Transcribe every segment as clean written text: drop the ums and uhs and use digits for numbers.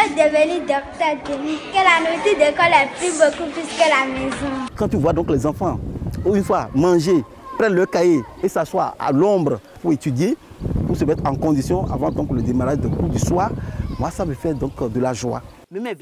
veux devenir docteur, que la nourriture d'école est plus beaucoup plus que la maison. Quand tu vois donc les enfants, une fois manger, prendre leur cahier et s'asseoir à l'ombre pour étudier, pour se mettre en condition avant donc le démarrage de cours du soir, moi ça me fait donc de la joie. Avec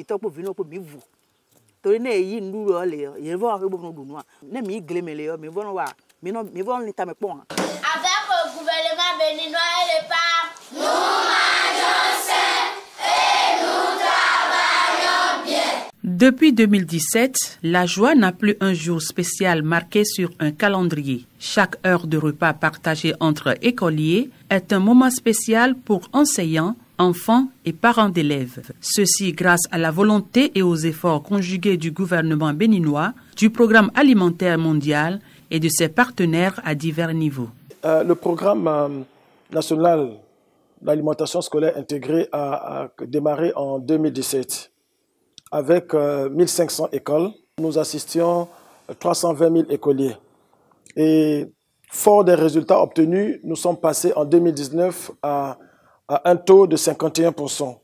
le gouvernement béninois et le pape, nous mangeons sain et nous travaillons bien. Depuis 2017, la joie n'a plus un jour spécial marqué sur un calendrier. Chaque heure de repas partagée entre écoliers est un moment spécial pour enseignants, enfants et parents d'élèves. Ceci grâce à la volonté et aux efforts conjugués du gouvernement béninois, du programme alimentaire mondial et de ses partenaires à divers niveaux. Le programme national d'alimentation scolaire intégrée a démarré en 2017 avec 1500 écoles. Nous assistions 320 000 écoliers. Et fort des résultats obtenus, nous sommes passés en 2019 à un taux de 51%,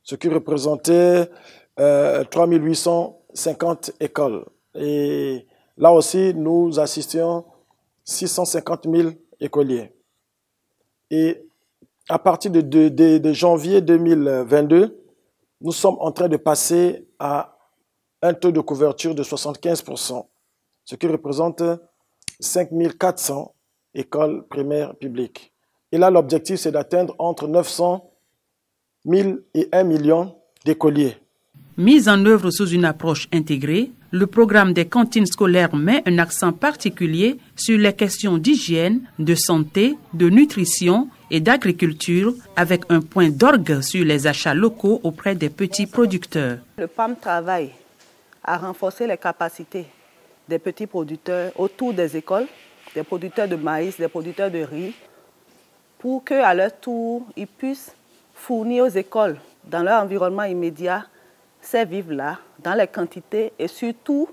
ce qui représentait 3850 écoles. Et là aussi, nous assistions 650 000 écoliers. Et à partir de janvier 2022, nous sommes en train de passer à un taux de couverture de 75%, ce qui représente 5400 écoles primaires publiques. Et là, l'objectif, c'est d'atteindre entre 900 000 et 1 million d'écoliers. Mis en œuvre sous une approche intégrée, le programme des cantines scolaires met un accent particulier sur les questions d'hygiène, de santé, de nutrition et d'agriculture, avec un point d'orgue sur les achats locaux auprès des petits producteurs. Le PAM travaille à renforcer les capacités des petits producteurs autour des écoles, des producteurs de maïs, des producteurs de riz, pour qu'à leur tour, ils puissent fournir aux écoles, dans leur environnement immédiat, ces vivres-là, dans les quantités et surtout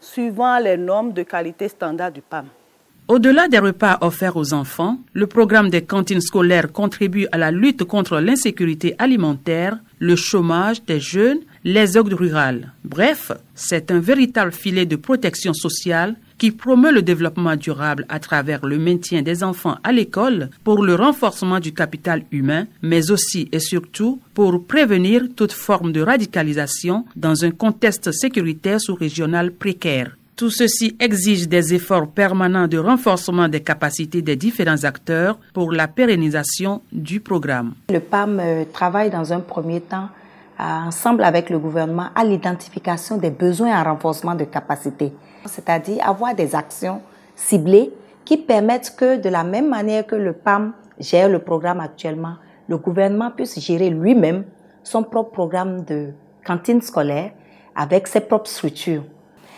suivant les normes de qualité standard du PAM. Au-delà des repas offerts aux enfants, le programme des cantines scolaires contribue à la lutte contre l'insécurité alimentaire, le chômage des jeunes, les zones rurales. Bref, c'est un véritable filet de protection sociale qui promeut le développement durable à travers le maintien des enfants à l'école pour le renforcement du capital humain, mais aussi et surtout pour prévenir toute forme de radicalisation dans un contexte sécuritaire sous-régional précaire. Tout ceci exige des efforts permanents de renforcement des capacités des différents acteurs pour la pérennisation du programme. Le PAM travaille dans un premier temps ensemble avec le gouvernement à l'identification des besoins en renforcement de capacités, c'est-à-dire avoir des actions ciblées qui permettent que de la même manière que le PAM gère le programme actuellement, le gouvernement puisse gérer lui-même son propre programme de cantine scolaire avec ses propres structures.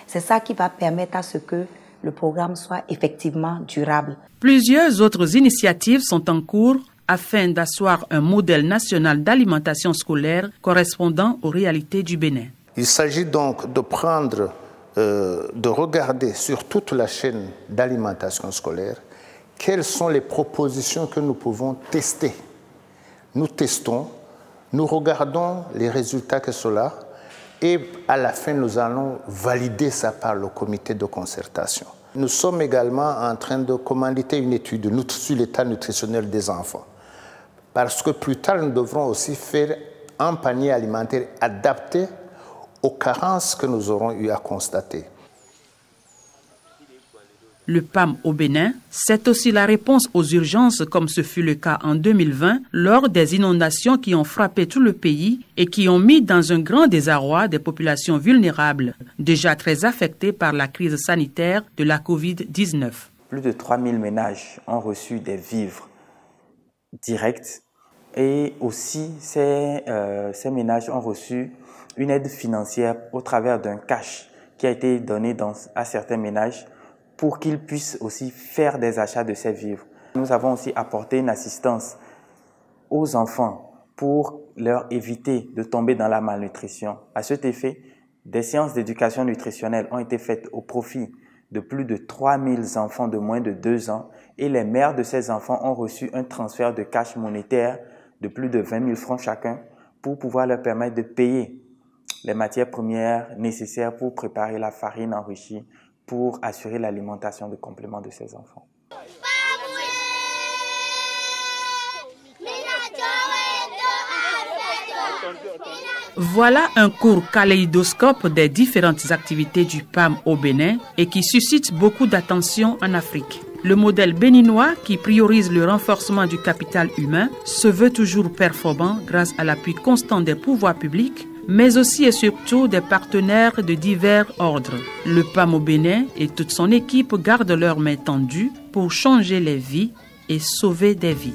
C'est ça qui va permettre à ce que le programme soit effectivement durable. Plusieurs autres initiatives sont en cours afin d'asseoir un modèle national d'alimentation scolaire correspondant aux réalités du Bénin. Il s'agit donc de prendre, de regarder sur toute la chaîne d'alimentation scolaire quelles sont les propositions que nous pouvons tester. Nous testons, nous regardons les résultats que cela et à la fin, nous allons valider ça par le comité de concertation. Nous sommes également en train de commanditer une étude sur l'état nutritionnel des enfants. Parce que plus tard, nous devrons aussi faire un panier alimentaire adapté aux carences que nous aurons eu à constater. Le PAM au Bénin, c'est aussi la réponse aux urgences comme ce fut le cas en 2020 lors des inondations qui ont frappé tout le pays et qui ont mis dans un grand désarroi des populations vulnérables, déjà très affectées par la crise sanitaire de la Covid-19. Plus de 3000 ménages ont reçu des vivres directs et aussi ces ménages ont reçu une aide financière au travers d'un cash qui a été donné à certains ménages pour qu'ils puissent aussi faire des achats de ces vivres. Nous avons aussi apporté une assistance aux enfants pour leur éviter de tomber dans la malnutrition. À cet effet, des séances d'éducation nutritionnelle ont été faites au profit de plus de 3000 enfants de moins de 2 ans et les mères de ces enfants ont reçu un transfert de cash monétaire de plus de 20 000 francs chacun pour pouvoir leur permettre de payer les matières premières nécessaires pour préparer la farine enrichie pour assurer l'alimentation de complément de ces enfants. Voilà un court kaléidoscope des différentes activités du PAM au Bénin et qui suscite beaucoup d'attention en Afrique. Le modèle béninois, qui priorise le renforcement du capital humain, se veut toujours performant grâce à l'appui constant des pouvoirs publics, mais aussi et surtout des partenaires de divers ordres. Le PAM au Bénin et toute son équipe gardent leurs mains tendues pour changer les vies et sauver des vies.